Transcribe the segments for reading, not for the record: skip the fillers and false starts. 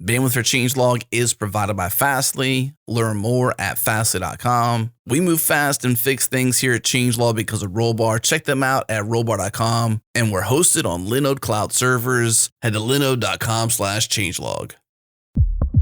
Bandwidth for Changelog is provided by Fastly. Learn more at fastly.com. We move fast and fix things here at Changelog because of Rollbar. Check them out at rollbar.com. And we're hosted on Linode Cloud servers. Head to linode.com/changelog.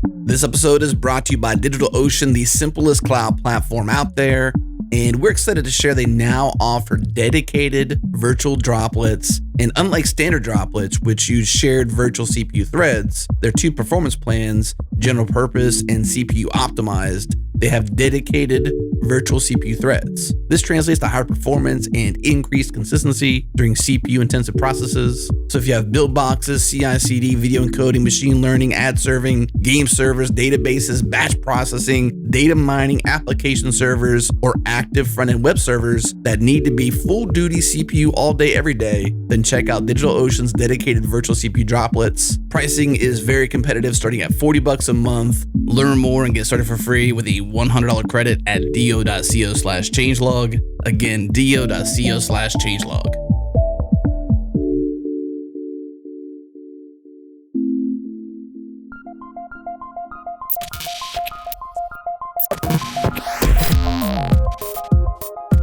This episode is brought to you by DigitalOcean, the simplest cloud platform out there. And we're excited to share they now offer dedicated virtual droplets. And unlike standard droplets, which use shared virtual CPU threads, their two performance plans, general purpose and CPU optimized, they have dedicated virtual CPU threads. This translates to higher performance and increased consistency during CPU intensive processes. So if you have build boxes, CI/CD, video encoding, machine learning, ad serving, game servers, databases, batch processing, data mining, application servers, or active front-end web servers that need to be full duty CPU all day, every day, then check out DigitalOcean's dedicated virtual CPU droplets. Pricing is very competitive, starting at $40 a month. Learn more and get started for free with a $100 credit at do.co/changelog. Again, do.co/changelog.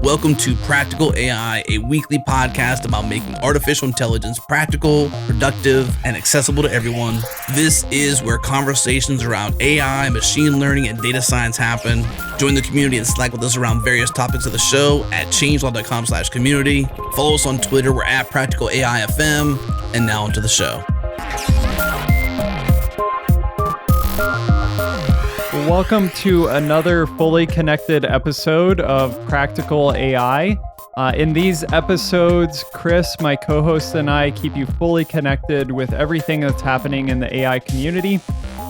Welcome to Practical AI, a weekly podcast about making artificial intelligence practical, productive, and accessible to everyone. This is where conversations around AI, machine learning, and data science happen. Join the community and Slack with us around various topics of the show at changelog.com/community. Follow us on Twitter. We're at Practical AI FM. And now onto the show. Welcome to another fully connected episode of Practical AI. In these episodes, Chris, my co-host, and I keep you fully connected with everything that's happening in the AI community.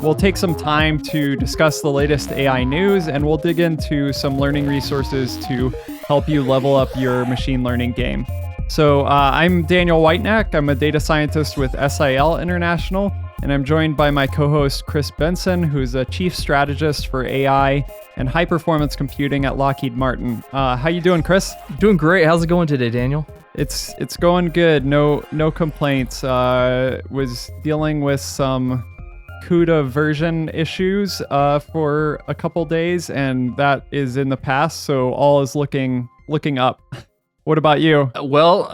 We'll take some time to discuss the latest AI news, and we'll dig into some learning resources to help you level up your machine learning game. So I'm Daniel Whitenack. I'm a data scientist with SIL International. And I'm joined by my co-host, Chris Benson, who's a chief strategist for AI and high-performance computing at Lockheed Martin. How you doing, Chris? Doing great. How's it going today, Daniel? It's going good. No complaints. Was dealing with some CUDA version issues for a couple days, and that is in the past. So all is looking up. What about you? Well,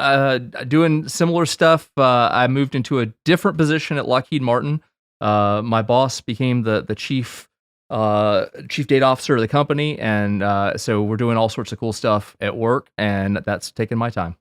doing similar stuff. I moved into a different position at Lockheed Martin. My boss became the chief data officer of the company, and so we're doing all sorts of cool stuff at work, and that's taking my time.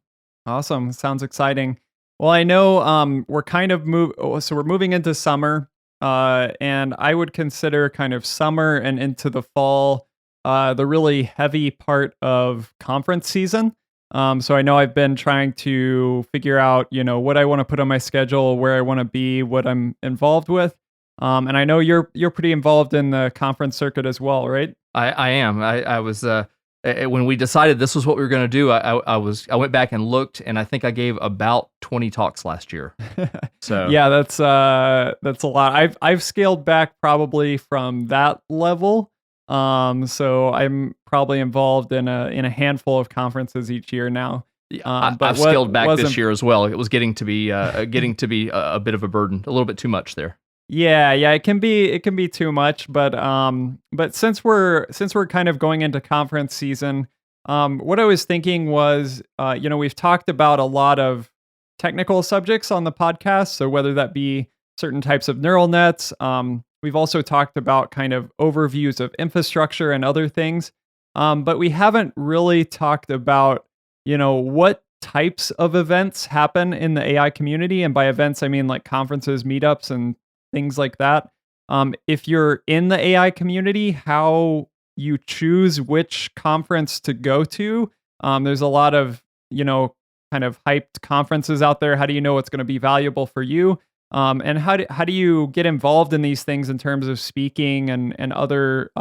Awesome. Sounds exciting. Well, I know we're kind of we're moving into summer, and I would consider kind of summer and into the fall the really heavy part of conference season. So I know I've been trying to figure out, what I want to put on my schedule, where I want to be, what I'm involved with. And I know you're pretty involved in the conference circuit as well, right? I am. I was when we decided this was what we were going to do. I went back and looked, and I think I gave about 20 talks last year. So yeah, that's a lot. I've scaled back probably from that level. So I'm probably involved in a handful of conferences each year now. But I've scaled back this year as well. It was getting to be a bit of a burden, a little bit too much there. Yeah, it can be too much, but since we're kind of going into conference season, what I was thinking was, we've talked about a lot of technical subjects on the podcast, so whether that be certain types of neural nets, we've also talked about kind of overviews of infrastructure and other things, but we haven't really talked about, what types of events happen in the AI community. And by events, I mean like conferences, meetups, and things like that. If you're in the AI community, how you choose which conference to go to. There's a lot of, kind of hyped conferences out there. How do you know what's going to be valuable for you? And how do you get involved in these things in terms of speaking and other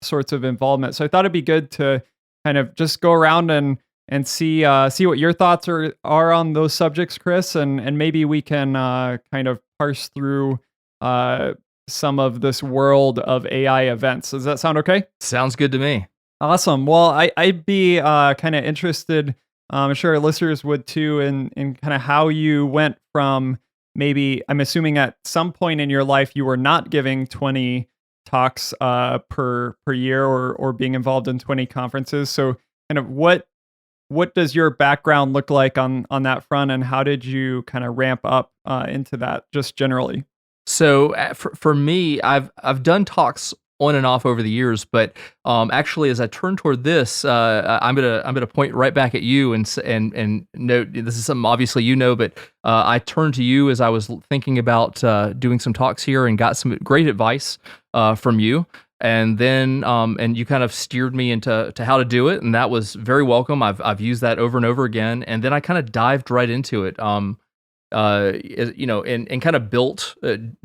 sorts of involvement? So I thought it'd be good to kind of just go around and see what your thoughts are on those subjects, Chris, and maybe we can kind of parse through some of this world of AI events. Does that sound okay? Sounds good to me. Awesome. Well, I'd be kind of interested, I'm sure our listeners would too, in kind of how you went from maybe I'm assuming at some point in your life you were not giving 20 talks per year or being involved in 20 conferences. So kind of what does your background look like on that front, and how did you kind of ramp up into that just generally? So for me, I've done talks on and off over the years, but actually, as I turn toward this, I'm gonna point right back at you and note this is something obviously you know, but I turned to you as I was thinking about doing some talks here and got some great advice from you. And then and you kind of steered me into how to do it, and that was very welcome. I've used that over and over again, and then I kind of dived right into it. And kind of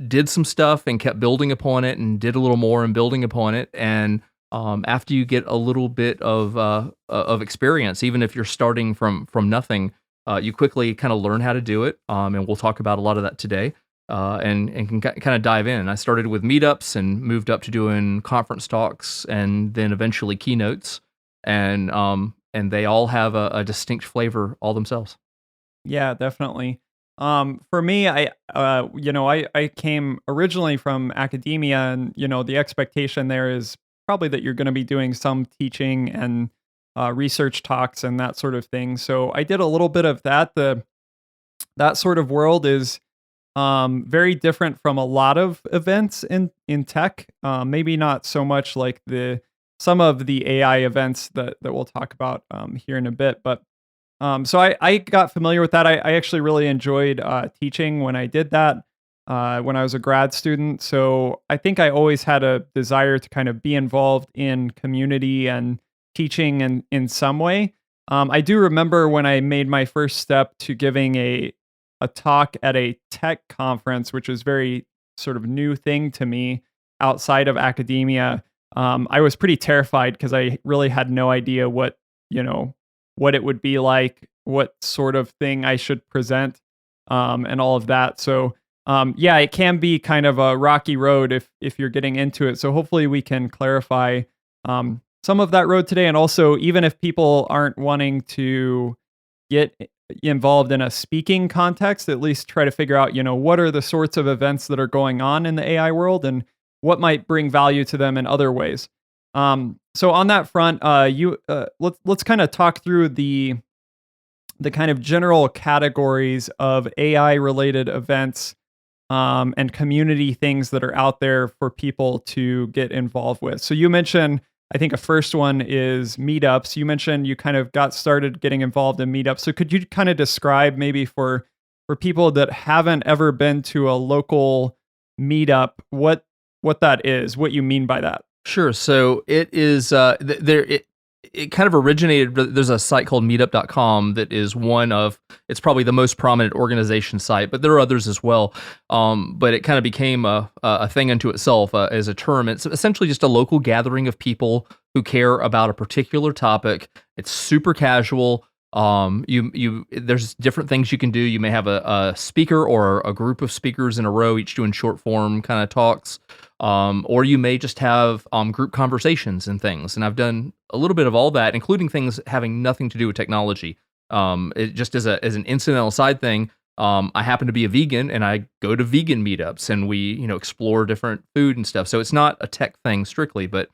did some stuff and kept building upon it, and did a little more and building upon it. And after you get a little bit of experience, even if you're starting from nothing, you quickly kind of learn how to do it. And we'll talk about a lot of that today. And can kind of dive in. I started with meetups and moved up to doing conference talks, and then eventually keynotes, and they all have a distinct flavor all themselves. Yeah, definitely. For me, I came originally from academia, and the expectation there is probably that you're going to be doing some teaching and research talks and that sort of thing. So I did a little bit of that. That sort of world is very different from a lot of events in tech. Maybe not so much like some of the AI events that we'll talk about here in a bit, but so I got familiar with that. I actually really enjoyed teaching when I did that when I was a grad student. So I think I always had a desire to kind of be involved in community and teaching in some way. I do remember when I made my first step to giving a talk at a tech conference, which was very sort of new thing to me outside of academia. I was pretty terrified because I really had no idea what it would be like, what sort of thing I should present, and all of that. So yeah, it can be kind of a rocky road if you're getting into it. So hopefully we can clarify some of that road today. And also, even if people aren't wanting to get involved in a speaking context, at least try to figure out, what are the sorts of events that are going on in the AI world and what might bring value to them in other ways. So on that front, let's kind of talk through the kind of general categories of AI related events and community things that are out there for people to get involved with. So you mentioned, I think a first one is meetups. You mentioned you kind of got started getting involved in meetups. So could you kind of describe maybe for people that haven't ever been to a local meetup, what that is, what you mean by that? Sure. So it is it kind of originated. There's a site called Meetup.com that is it's probably the most prominent organization site, but there are others as well. But it kind of became a thing unto itself as a term. It's essentially just a local gathering of people who care about a particular topic. It's super casual. There's different things you can do. You may have a speaker or a group of speakers in a row, each doing short form kind of talks. Or you may just have group conversations and things. And I've done a little bit of all that, including things having nothing to do with technology. It just as an incidental side thing. I happen to be a vegan, and I go to vegan meetups, and we explore different food and stuff. So it's not a tech thing strictly, but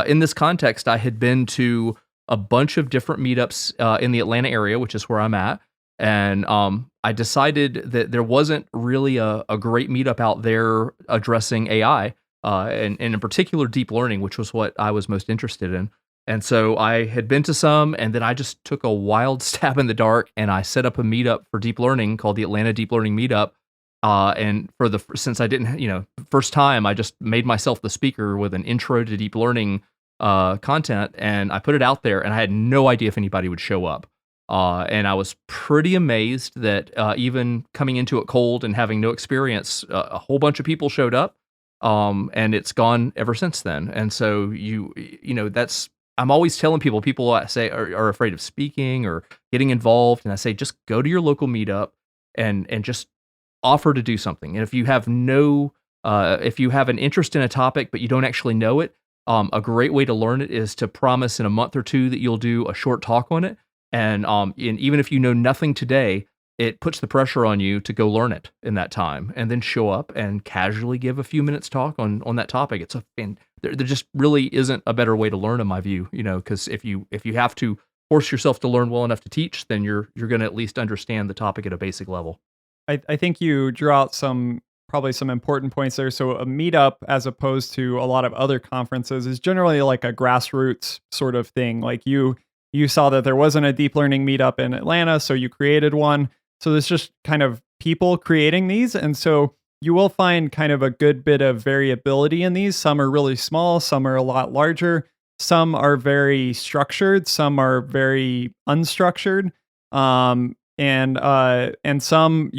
in this context, I had been to a bunch of different meetups in the Atlanta area, which is where I'm at. And I decided that there wasn't really a great meetup out there addressing AI, and in particular deep learning, which was what I was most interested in. And so I had been to some, and then I just took a wild stab in the dark, and I set up a meetup for deep learning called the Atlanta Deep Learning Meetup. And since I didn't, first time, I just made myself the speaker with an intro to deep learning content, and I put it out there, and I had no idea if anybody would show up. And I was pretty amazed that even coming into it cold and having no experience, a whole bunch of people showed up, and it's gone ever since then. And so I'm always telling people I say are afraid of speaking or getting involved, and I say just go to your local meetup and just offer to do something. And if you have if you have an interest in a topic but you don't actually know it, a great way to learn it is to promise in a month or two that you'll do a short talk on it. And even if you know nothing today, it puts the pressure on you to go learn it in that time, and then show up and casually give a few minutes talk on that topic. There just really isn't a better way to learn, in my view. Because if you have to force yourself to learn well enough to teach, then you're going to at least understand the topic at a basic level. I think you drew out probably some important points there. So a meetup, as opposed to a lot of other conferences, is generally like a grassroots sort of thing. Like you saw that there wasn't a deep learning meetup in Atlanta, so you created one. So there's just kind of people creating these. And so you will find kind of a good bit of variability in these. Some are really small, some are a lot larger, some are very structured, some are very unstructured. And some,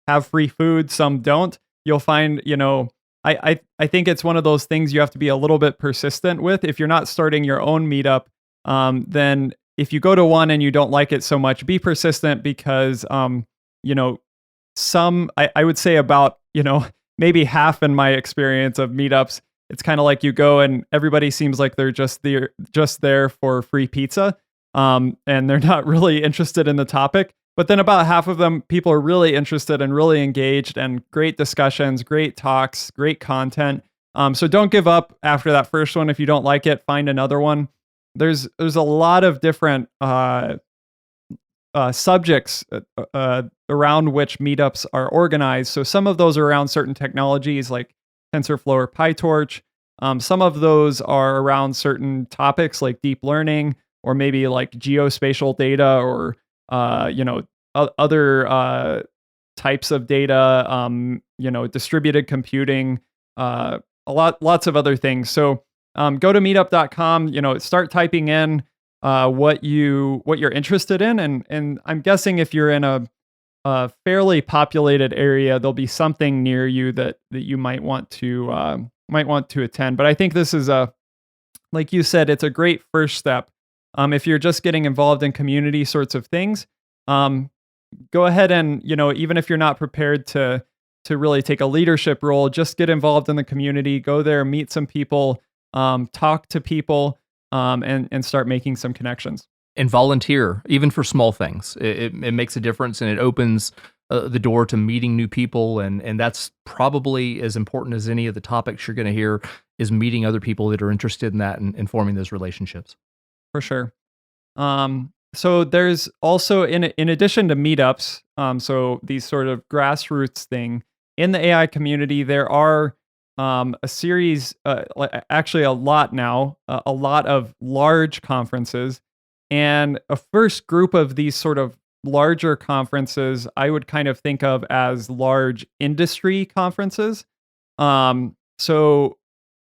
have free food, some don't. You'll find, I think it's one of those things you have to be a little bit persistent with. If you're not starting your own meetup, then if you go to one and you don't like it so much, be persistent, because, I would say about, maybe half in my experience of meetups, it's kind of like you go and everybody seems like they're just there for free pizza. And they're not really interested in the topic. But then about half of them, people are really interested and really engaged, and great discussions, great talks, great content. So don't give up after that first one. If you don't like it, find another one. There's a lot of different subjects around which meetups are organized. So some of those are around certain technologies like TensorFlow or PyTorch. Some of those are around certain topics like deep learning, or maybe like geospatial data, or other types of data, distributed computing, lots of other things. So go to meetup.com, start typing in what you're interested in, and I'm guessing if you're in a fairly populated area, there'll be something near you that you might want to attend. But I think this is like you said, it's a great first step. If you're just getting involved in community sorts of things, go ahead and, even if you're not prepared to really take a leadership role, just get involved in the community, go there, meet some people, talk to people, and start making some connections. And volunteer, even for small things. It makes a difference, and it opens the door to meeting new people. And that's probably as important as any of the topics you're going to hear, is meeting other people that are interested in that and forming those relationships. For sure. So there's also, in addition to meetups, so these sort of grassroots thing in the AI community, there are a series, actually a lot now, a lot of large conferences. And a first group of these sort of larger conferences, I would kind of think of as large industry conferences. So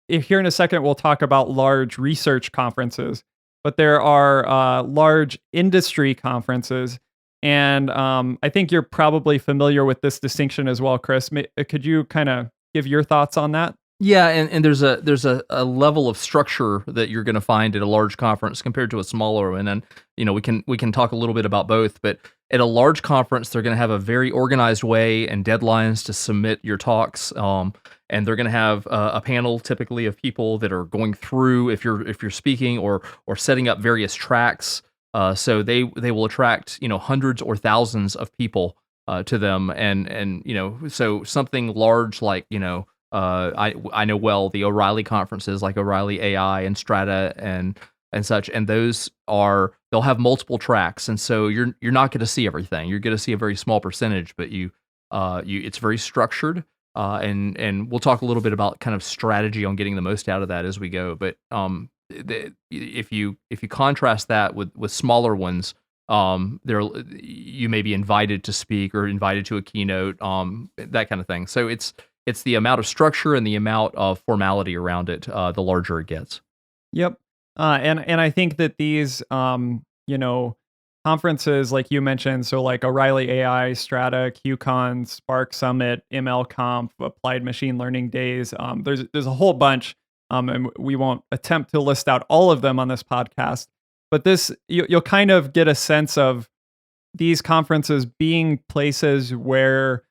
here in a second, we'll talk about large research conferences. But there are large industry conferences, and I think you're probably familiar with this distinction as well, Chris. Could you kind of give your thoughts on that? Yeah, and there's a level of structure that you're going to find at a large conference compared to a smaller one, and we can talk a little bit about both. But at a large conference, they're going to have a very organized way and deadlines to submit your talks. And they're going to have a panel typically of people that are going through, if you're speaking or setting up various tracks. So they will attract hundreds or thousands of people to them, and so something large like I know well the O'Reilly conferences like O'Reilly AI and Strata and such, and they'll have multiple tracks, and so you're not going to see everything. You're going to see a very small percentage, but it's very structured. And we'll talk a little bit about kind of strategy on getting the most out of that as we go. But if you contrast that with smaller ones, you may be invited to speak or invited to a keynote, that kind of thing. So it's the amount of structure and the amount of formality around it, the larger it gets. Yep. And I think that these conferences, like you mentioned, so like O'Reilly AI, Strata, QCon, Spark Summit, MLConf, Applied Machine Learning Days. There's a whole bunch, and we won't attempt to list out all of them on this podcast. But you'll kind of get a sense of these conferences being places where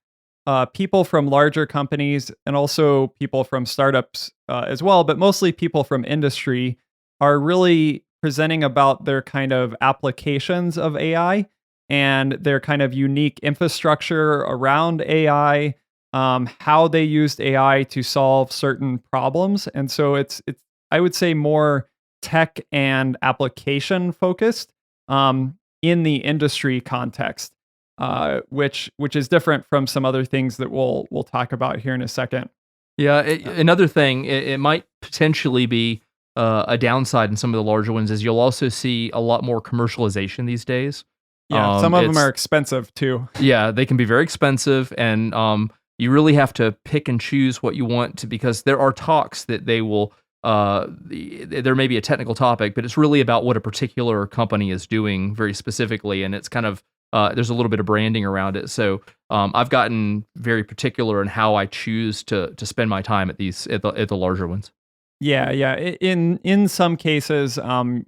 people from larger companies and also people from startups as well, but mostly people from industry, are really presenting about their kind of applications of AI. and their kind of unique infrastructure around AI, how they used AI to solve certain problems. And so it's I would say more tech and application focused in the industry context, which is different from some other things that we'll talk about here in a second. Yeah, another thing, it might potentially be a downside in some of the larger ones is you'll also see a lot more commercialization these days. Yeah, some of them are expensive too. Yeah, they can be very expensive, and you really have to pick and choose what you want to, because there are talks that they will. There may be a technical topic, but it's really about what a particular company is doing very specifically, and it's kind of there's a little bit of branding around it. So I've gotten very particular in how I choose to spend my time at the larger ones. Yeah, yeah. In some cases,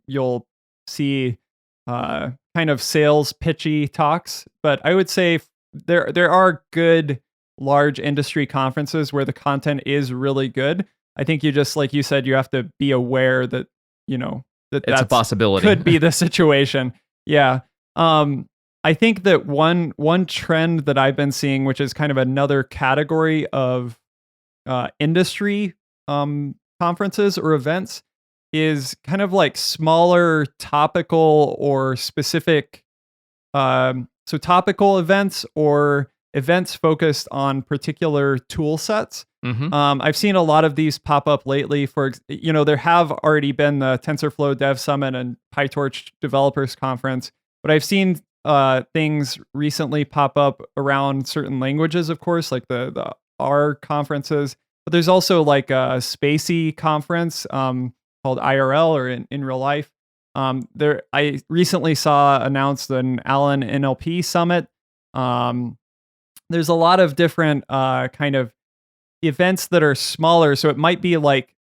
you'll see kind of sales pitchy talks, but I would say there are good large industry conferences where the content is really good. I think you just, like you said, you have to be aware that It's a possibility. Could be the situation. Yeah. I think that one trend that I've been seeing, which is kind of another category of industry conferences or events, is kind of like smaller topical or specific, so topical events or events focused on particular tool sets. Mm-hmm. I've seen a lot of these pop up lately. There have already been the TensorFlow Dev Summit and PyTorch Developers Conference, but I've seen things recently pop up around certain languages, of course, like the R conferences. But there's also like a spacey conference called IRL, or in real life. I recently saw announced an Allen NLP Summit. There's a lot of different kind of events that are smaller, so it might be like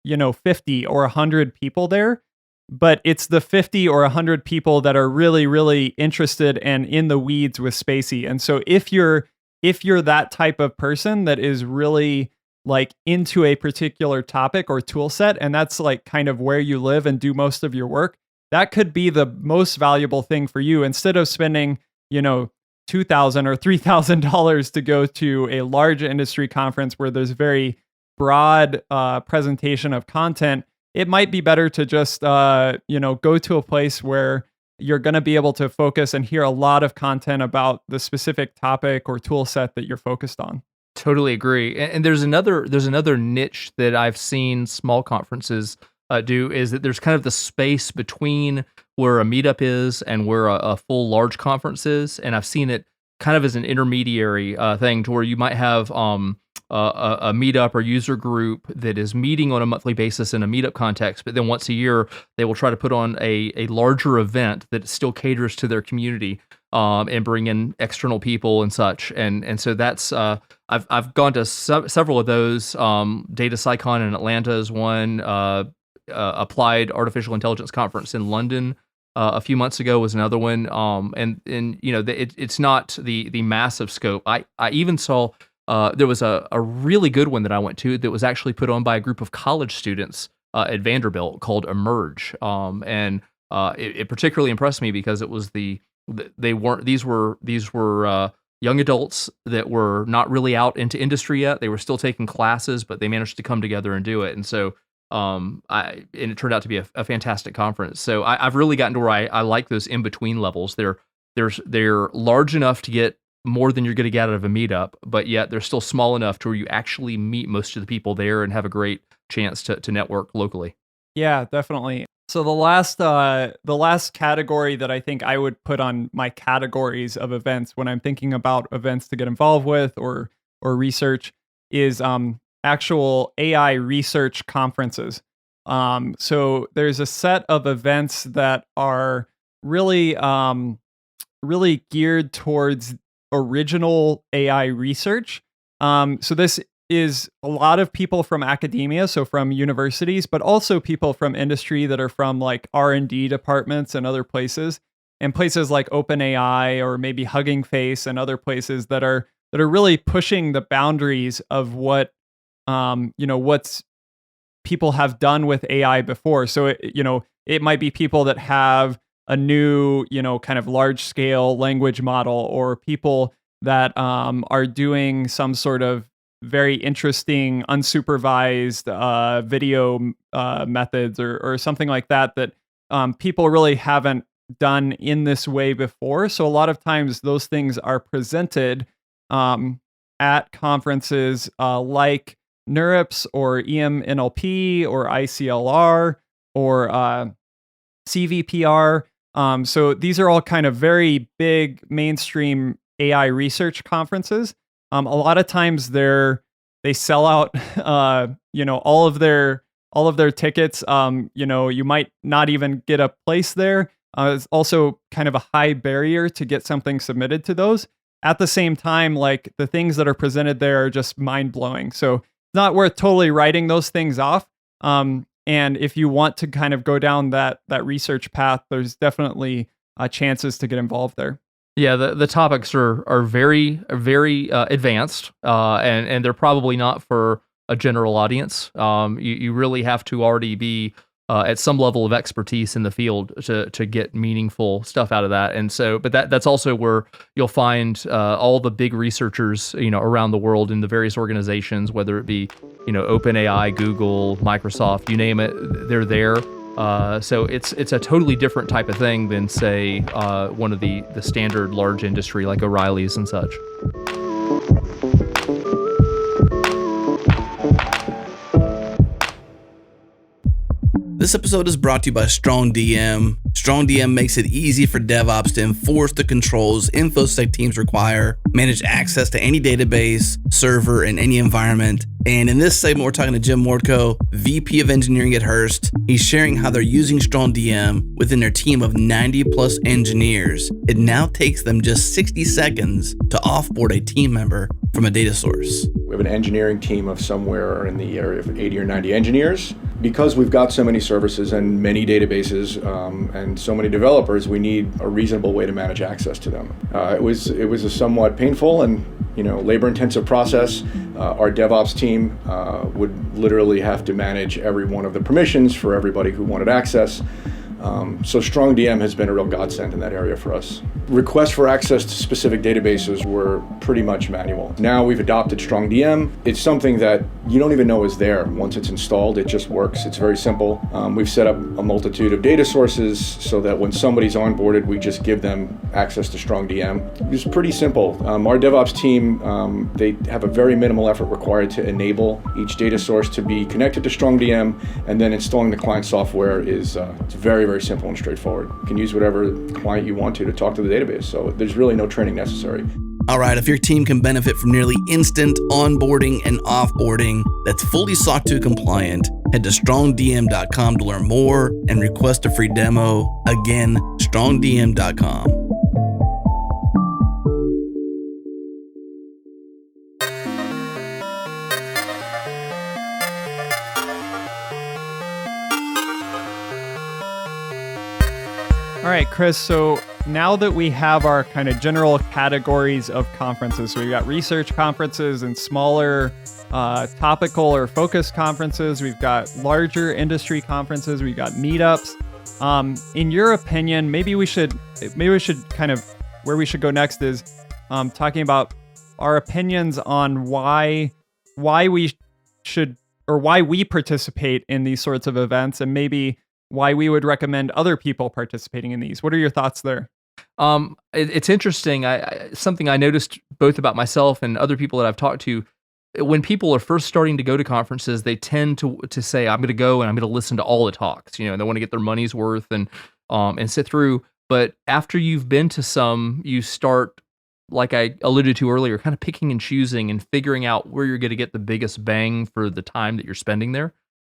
50 or 100 people there, but it's the 50 or 100 people that are really, really interested and in the weeds with spacey. And so if you're that type of person that is really like into a particular topic or tool set, and that's like kind of where you live and do most of your work, that could be the most valuable thing for you. Instead of spending $2,000 or $3,000 to go to a large industry conference where there's very broad presentation of content, it might be better to just go to a place where you're going to be able to focus and hear a lot of content about the specific topic or tool set that you're focused on. Totally agree. And there's another niche that I've seen small conferences do, is that there's kind of the space between where a meetup is and where a full large conference is, and I've seen it kind of as an intermediary thing, to where you might have a meetup or user group that is meeting on a monthly basis in a meetup context, but then once a year they will try to put on a larger event that still caters to their community and bring in external people and such. And so that's I've gone to several of those. Data SciCon in Atlanta is one. Applied Artificial Intelligence Conference in London a few months ago was another one. And it's not the massive scope. I even saw there was a really good one that I went to that was actually put on by a group of college students at Vanderbilt called Emerge. And it particularly impressed me because it was these were young adults that were not really out into industry yet. They were still taking classes, but they managed to come together and do it. And so and it turned out to be a fantastic conference. So I've really gotten to where I like those in between levels. They're large enough to get more than you're going to get out of a meetup, but yet they're still small enough to where you actually meet most of the people there and have a great chance to network locally. Yeah, definitely. So the last category that I think I would put on my categories of events when I'm thinking about events to get involved with or research is actual AI research conferences. So there's a set of events that are really geared towards original AI research. So this is a lot of people from academia, so from universities, but also people from industry that are from like R&D departments and other places, and places like OpenAI or maybe Hugging Face and other places that are really pushing the boundaries of what what's people have done with AI before. So it might be people that have a new, kind of large scale language model, or people that are doing some sort of very interesting unsupervised video methods or something like that people really haven't done in this way before. So a lot of times those things are presented at conferences like NeurIPS or EMNLP or ICLR or CVPR. So these are all kind of very big mainstream AI research conferences. A lot of times they sell out, all of their tickets. You might not even get a place there. It's also kind of a high barrier to get something submitted to those. At the same time, like the things that are presented there are just mind blowing. So it's not worth totally writing those things off. And if you want to kind of go down that research path, there's definitely chances to get involved there. Yeah, the topics are very advanced, and they're probably not for a general audience. You really have to already be at some level of expertise in the field to get meaningful stuff out of that. And so, but that's also where you'll find all the big researchers, around the world in the various organizations, whether it be, OpenAI, Google, Microsoft, you name it, they're there. So it's a totally different type of thing than, say, one of the standard large industry like O'Reilly's and such. This episode is brought to you by StrongDM. StrongDM makes it easy for DevOps to enforce the controls InfoSec teams require, manage access to any database, server, in any environment. And in this segment, we're talking to Jim Mordko, VP of Engineering at Hearst. He's sharing how they're using StrongDM within their team of 90 plus engineers. It now takes them just 60 seconds to offboard a team member from a data source. We have an engineering team of somewhere in the area of 80 or 90 engineers. Because we've got so many services and many databases and so many developers, we need a reasonable way to manage access to them. It was a somewhat painful and labor-intensive process. Our DevOps team would literally have to manage every one of the permissions for everybody who wanted access. So StrongDM has been a real godsend in that area for us. Requests for access to specific databases were pretty much manual. Now we've adopted StrongDM. It's something that you don't even know is there. Once it's installed, it just works. It's very simple. We've set up a multitude of data sources so that when somebody's onboarded, we just give them access to StrongDM. It's pretty simple. Our DevOps team, they have a very minimal effort required to enable each data source to be connected to StrongDM, and then installing the client software is it's very, very simple and straightforward. You can use whatever client you want to talk to the database, so there's really no training necessary. All right, if your team can benefit from nearly instant onboarding and offboarding that's fully SOC 2 compliant, head to strongdm.com to learn more and request a free demo. Again, strongdm.com. All right, Chris, so now that we have our kind of general categories of conferences, so we've got research conferences and smaller topical or focused conferences, we've got larger industry conferences, we've got meetups. In your opinion, maybe we should kind of, where we should go next is talking about our opinions on why we should, or why we participate in these sorts of events, and maybe why we would recommend other people participating in these. What are your thoughts there? It's interesting. Something I noticed both about myself and other people that I've talked to, when people are first starting to go to conferences, they tend to say, I'm going to go and I'm going to listen to all the talks, and they want to get their money's worth and sit through. But after you've been to some, you start, like I alluded to earlier, kind of picking and choosing and figuring out where you're going to get the biggest bang for the time that you're spending there.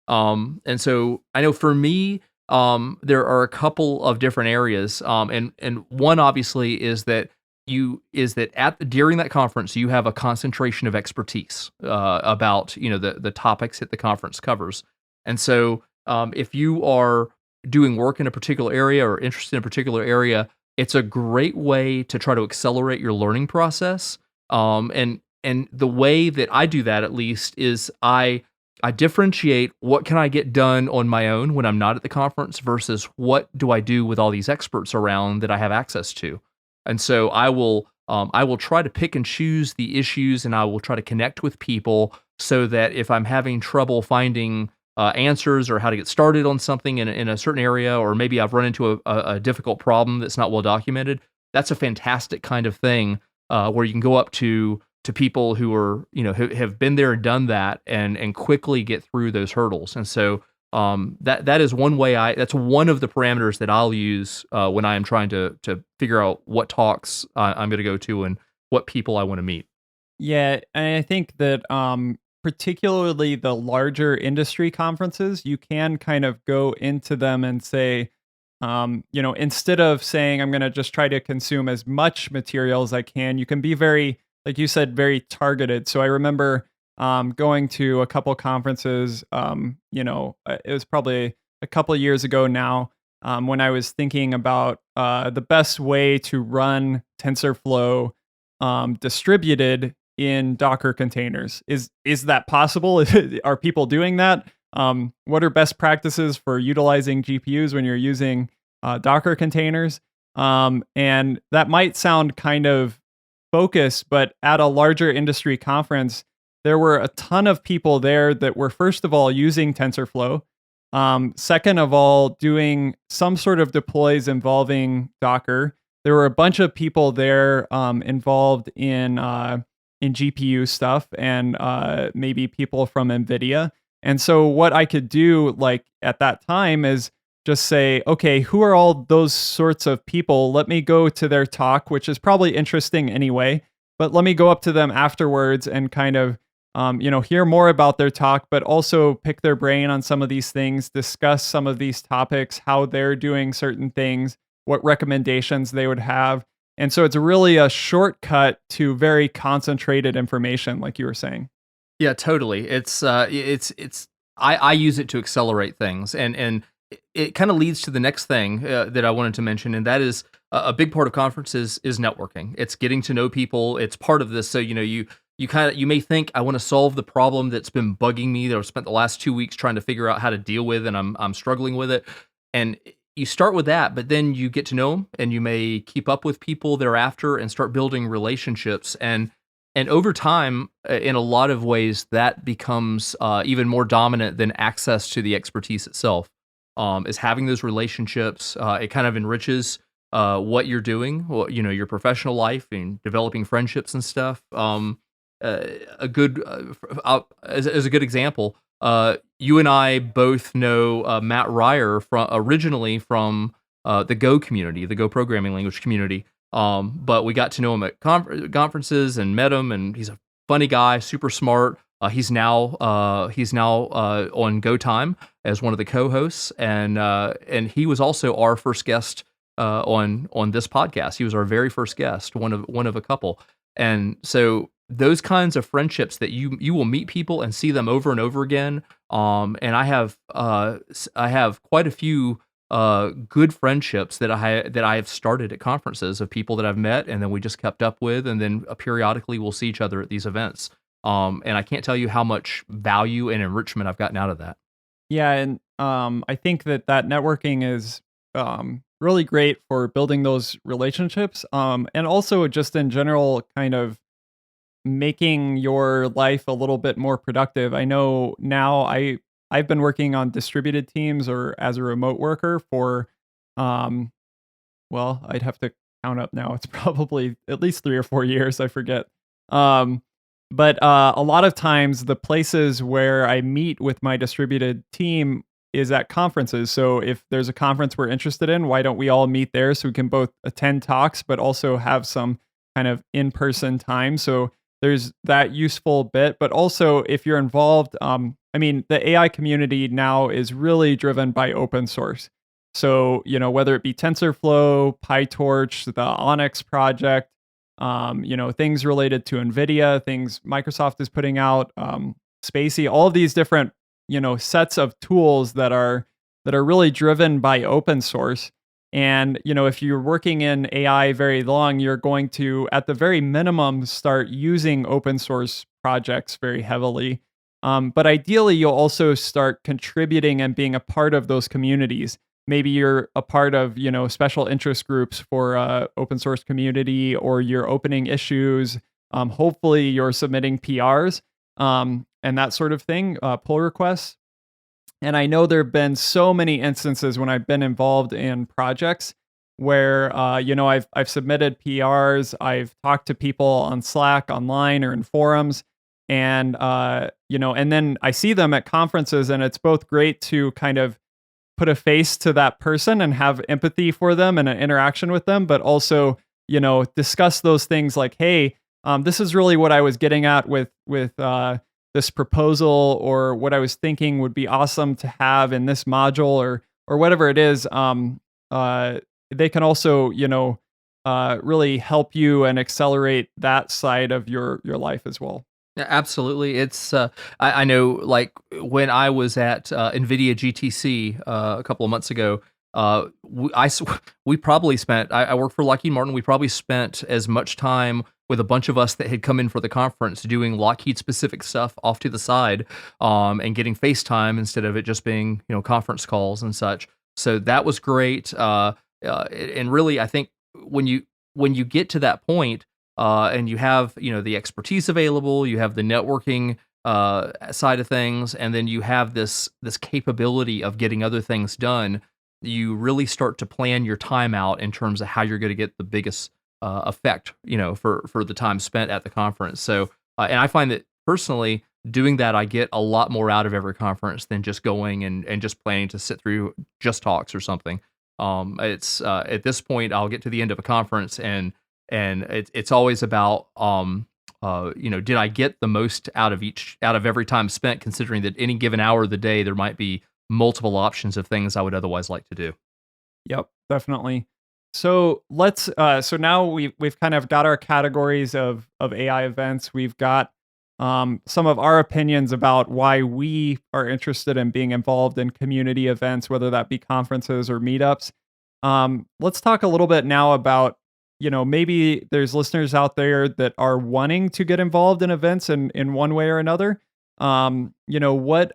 And so I know for me, there are a couple of different areas. And one obviously is that during that conference, you have a concentration of expertise, about, the topics that the conference covers. And so, if you are doing work in a particular area or interested in a particular area, it's a great way to try to accelerate your learning process. And the way that I do that, at least, is I I differentiate what can I get done on my own when I'm not at the conference versus what do I do with all these experts around that I have access to. And so I will try to pick and choose the issues, and I will try to connect with people so that if I'm having trouble finding answers or how to get started on something in a certain area, or maybe I've run into a difficult problem that's not well documented, that's a fantastic kind of thing where you can go up to people who are, who have been there and done that and quickly get through those hurdles. And so that is one way that's one of the parameters that I'll use when I am trying to figure out what talks I'm going to go to and what people I want to meet. Yeah, and I think that particularly the larger industry conferences, you can kind of go into them and say, instead of saying I'm going to just try to consume as much material as I can, you can be very, like you said, very targeted. So I remember going to a couple conferences, it was probably a couple of years ago now, when I was thinking about the best way to run TensorFlow distributed in Docker containers. Is that possible? Are people doing that? What are best practices for utilizing GPUs when you're using Docker containers? And that might sound kind of focused, but at a larger industry conference, there were a ton of people there that were, first of all, using TensorFlow. Second of all, doing some sort of deploys involving Docker. There were a bunch of people there involved in GPU stuff, and maybe people from NVIDIA. And so what I could do, like at that time, is just say, okay, who are all those sorts of people? Let me go to their talk, which is probably interesting anyway, but let me go up to them afterwards and kind of, hear more about their talk, but also pick their brain on some of these things, discuss some of these topics, how they're doing certain things, what recommendations they would have. And so it's really a shortcut to very concentrated information, like you were saying. Yeah, totally. I use it to accelerate things, and it kind of leads to the next thing that I wanted to mention, and that is a big part of conferences is networking. It's getting to know people. It's part of this. So you may think, I want to solve the problem that's been bugging me that I've spent the last 2 weeks trying to figure out how to deal with, and I'm struggling with it. And you start with that, but then you get to know them, and you may keep up with people thereafter and start building relationships. And over time, in a lot of ways, that becomes even more dominant than access to the expertise itself. Is having those relationships. It kind of enriches what you're doing, your professional life and developing friendships and stuff. As a good example, you and I both know Matt Ryer originally from the Go community, the Go programming language community. But we got to know him at conferences and met him, and he's a funny guy, super smart. He's now on Go Time as one of the co-hosts, and he was also our first guest on this podcast. He was our very first guest, one of a couple. And so those kinds of friendships that you will meet people and see them over and over again. And I have quite a few good friendships that I have started at conferences of people that I've met, and then we just kept up with, and then periodically we'll see each other at these events. And I can't tell you how much value and enrichment I've gotten out of that. Yeah, and I think that networking is really great for building those relationships, and also just in general, kind of making your life a little bit more productive. I know now I've been working on distributed teams or as a remote worker for, I'd have to count up now. It's probably at least 3 or 4 years. I forget. But a lot of times the places where I meet with my distributed team is at conferences. So if there's a conference we're interested in, why don't we all meet there so we can both attend talks, but also have some kind of in-person time. So there's that useful bit. But also if you're involved, the AI community now is really driven by open source. So, whether it be TensorFlow, PyTorch, the Onyx project, things related to NVIDIA, things Microsoft is putting out, Spacey, all of these different, sets of tools that are really driven by open source. And, if you're working in AI very long, you're going to, at the very minimum, start using open source projects very heavily. But ideally, you'll also start contributing and being a part of those communities. Maybe you're a part of, special interest groups for open source community, or you're opening issues. Hopefully, you're submitting PRs and that sort of thing, pull requests. And I know there have been so many instances when I've been involved in projects where, I've submitted PRs, I've talked to people on Slack, online, or in forums, and and then I see them at conferences, and it's both great to kind of put a face to that person and have empathy for them and an interaction with them, but also, discuss those things like, hey, this is really what I was getting at with this proposal, or what I was thinking would be awesome to have in this module, or whatever it is. They can also, really help you and accelerate that side of your life as well. Yeah, absolutely. It's I know, like when I was at NVIDIA GTC a couple of months ago, we probably spent. I work for Lockheed Martin. We probably spent as much time with a bunch of us that had come in for the conference doing Lockheed specific stuff off to the side, and getting FaceTime instead of it just being conference calls and such. So that was great. And really, I think when you get to that point, and you have the expertise available, you have the networking side of things, and then you have this capability of getting other things done, you really start to plan your time out in terms of how you're going to get the biggest effect, for the time spent at the conference. So, and I find that personally, doing that, I get a lot more out of every conference than just going and just planning to sit through just talks or something. It's at this point, I'll get to the end of a conference, and it's always about, did I get the most out of every time spent, considering that any given hour of the day, there might be multiple options of things I would otherwise like to do. Yep, definitely. So so now we've kind of got our categories of AI events. We've got some of our opinions about why we are interested in being involved in community events, whether that be conferences or meetups. Let's talk a little bit now about, maybe there's listeners out there that are wanting to get involved in events in one way or another. What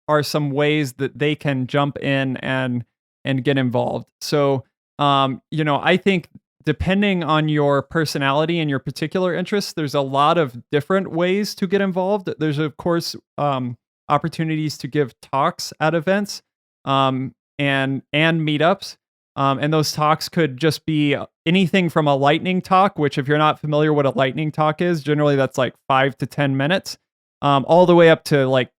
are some ways that they can jump in and get involved? So, I think depending on your personality and your particular interests, there's a lot of different ways to get involved. There's, of course, opportunities to give talks at events, and meetups. And those talks could just be anything from a lightning talk, which, if you're not familiar what a lightning talk is, generally that's like 5 to 10 minutes, all the way up to like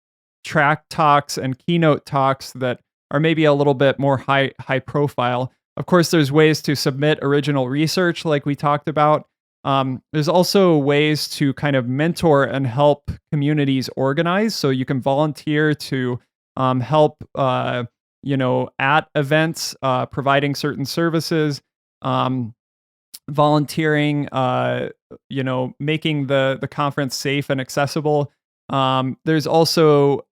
track talks and keynote talks that are maybe a little bit more high profile. Of course, there's ways to submit original research like we talked about. There's also ways to kind of mentor and help communities organize. So you can volunteer to help, at events, providing certain services, volunteering, making the conference safe and accessible. There's also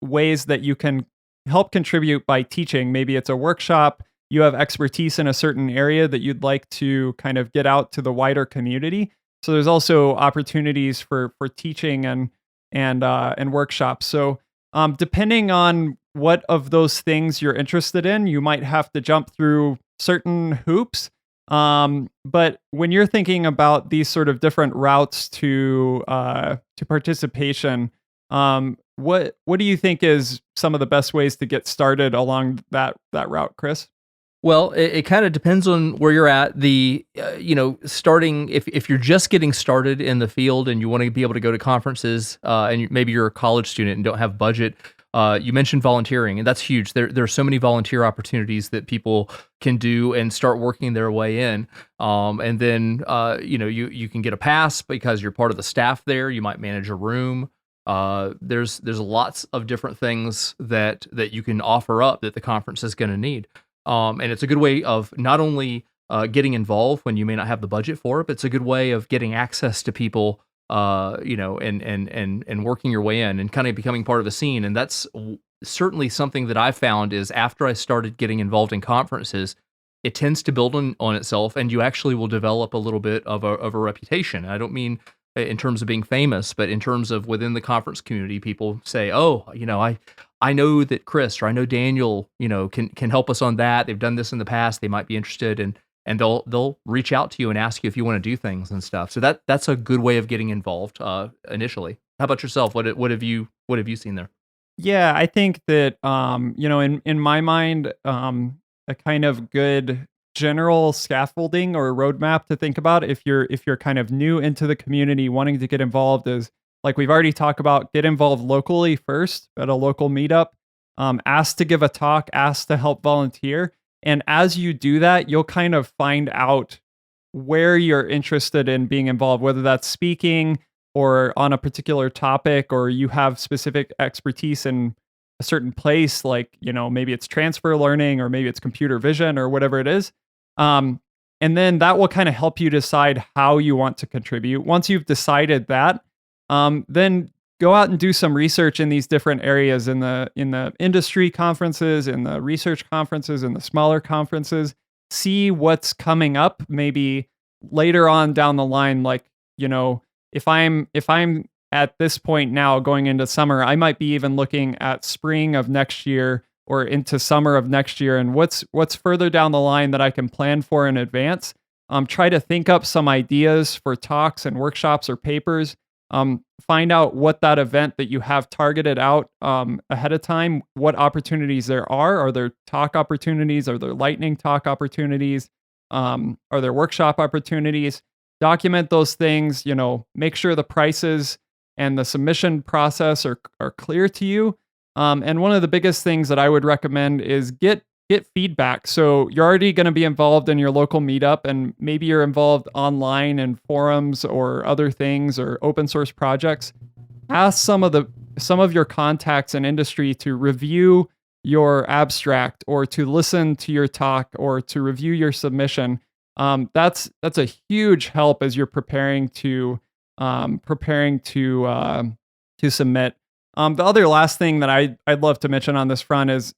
ways that you can help contribute by teaching. Maybe it's a workshop. You have expertise in a certain area that you'd like to kind of get out to the wider community. So there's also opportunities for teaching and workshops. So depending on what of those things you're interested in, you might have to jump through certain hoops. But when you're thinking about these sort of different routes to participation, what do you think is some of the best ways to get started along that route, Chris? Well, it kind of depends on where you're at. Starting, if you're just getting started in the field and you want to be able to go to conferences, and maybe you're a college student and don't have budget, you mentioned volunteering, and that's huge. There are so many volunteer opportunities that people can do and start working their way in. And then, you can get a pass because you're part of the staff there. You might manage a room. There's lots of different things that you can offer up that the conference is going to need. And it's a good way of not only getting involved when you may not have the budget for it, but it's a good way of getting access to people, and working your way in and kind of becoming part of the scene. And that's certainly something that I found is after I started getting involved in conferences, it tends to build on itself, and you actually will develop a little bit of a reputation. I don't mean in terms of being famous, but in terms of within the conference community, people say, "Oh, I know that Chris or I know Daniel, can help us on that. They've done this in the past. They might be interested," and they'll reach out to you and ask you if you want to do things and stuff. So that's a good way of getting involved initially. How about yourself? What have you seen there? Yeah, I think that in my mind, a kind of good general scaffolding or roadmap to think about if you're kind of new into the community, wanting to get involved is, like we've already talked about, get involved locally first at a local meetup. Ask to give a talk, ask to help volunteer, and as you do that, you'll kind of find out where you're interested in being involved, whether that's speaking or on a particular topic, or you have specific expertise in a certain place, like, maybe it's transfer learning or maybe it's computer vision or whatever it is. And then that will kind of help you decide how you want to contribute. Once you've decided that, then go out and do some research in these different areas, in the industry conferences, in the research conferences, in the smaller conferences. See what's coming up maybe later on down the line. Like, if I'm at this point now going into summer, I might be even looking at spring of next year or into summer of next year, and what's further down the line that I can plan for in advance. Try to think up some ideas for talks and workshops or papers. Find out what that event that you have targeted out ahead of time, what opportunities there are. Are there talk opportunities? Are there lightning talk opportunities? Are there workshop opportunities? Document those things, make sure the prices and the submission process are clear to you. And one of the biggest things that I would recommend is get feedback. So you're already going to be involved in your local meetup, and maybe you're involved online in forums or other things or open source projects. Ask some of your contacts in industry to review your abstract or to listen to your talk or to review your submission. That's a huge help as you're preparing to submit. The other last thing that I'd love to mention on this front is,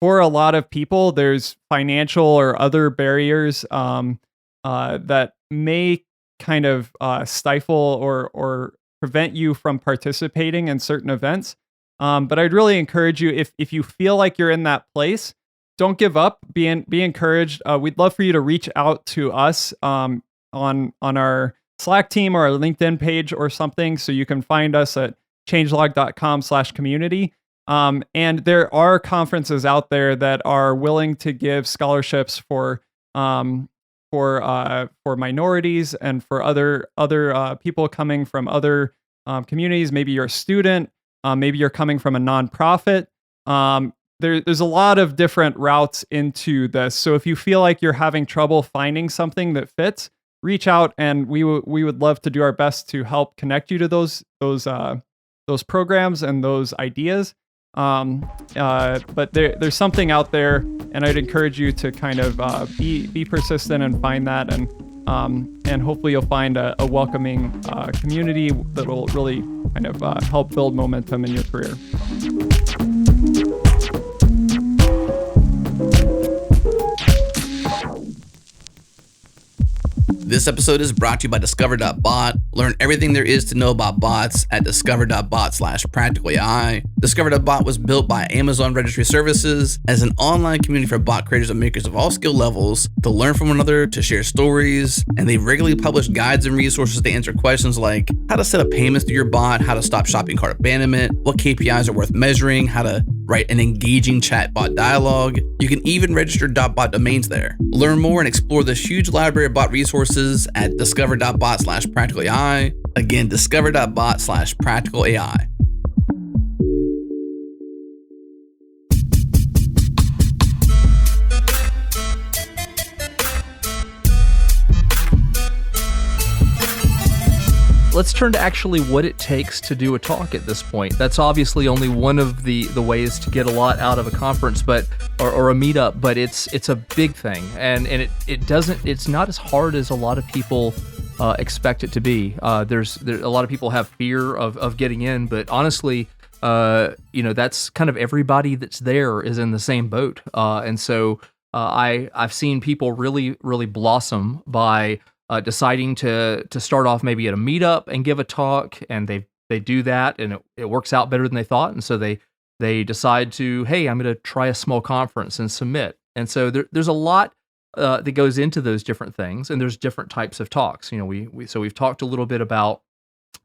for a lot of people, there's financial or other barriers that may kind of stifle or prevent you from participating in certain events. But I'd really encourage you, if you feel like you're in that place, don't give up. Be encouraged. We'd love for you to reach out to us on our Slack team or our LinkedIn page or something. So you can find us at changelog.com/community. And there are conferences out there that are willing to give scholarships for minorities and for other people coming from other communities. Maybe you're a student, maybe you're coming from a nonprofit. There's a lot of different routes into this. So if you feel like you're having trouble finding something that fits, reach out, and we would love to do our best to help connect you to those programs and those ideas. But there's something out there, and I'd encourage you to kind of be persistent and find that, and hopefully you'll find a welcoming community that will really kind of help build momentum in your career. This episode is brought to you by Discover.bot. Learn everything there is to know about bots at discover.bot/practicalAI. Discover.bot was built by Amazon Registry Services as an online community for bot creators and makers of all skill levels to learn from one another, to share stories, and they regularly publish guides and resources to answer questions like how to set up payments to your bot, how to stop shopping cart abandonment, what KPIs are worth measuring, how to write an engaging chatbot dialogue. You can even register .bot domains there. Learn more and explore this huge library of bot resources at discover.bot/practicalAI. Again, discover.bot/practicalAI. Let's turn to actually what it takes to do a talk at this point. That's obviously only one of the ways to get a lot out of a conference, but or a meetup, but it's a big thing, and it's not as hard as a lot of people expect it to be. There's a lot of people have fear of getting in, but honestly, that's kind of everybody that's there is in the same boat, and so I've seen people really blossom by deciding to start off maybe at a meetup and give a talk, and they do that, and it works out better than they thought, and so they decide to, hey, I'm going to try a small conference and submit. And so there's a lot that goes into those different things, and there's different types of talks. We've talked a little bit about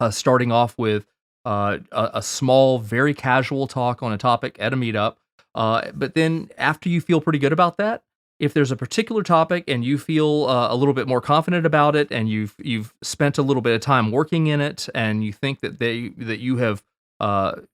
starting off with a small, very casual talk on a topic at a meetup, but then after you feel pretty good about that, if there's a particular topic and you feel a little bit more confident about it, and you've spent a little bit of time working in it, and you think that you have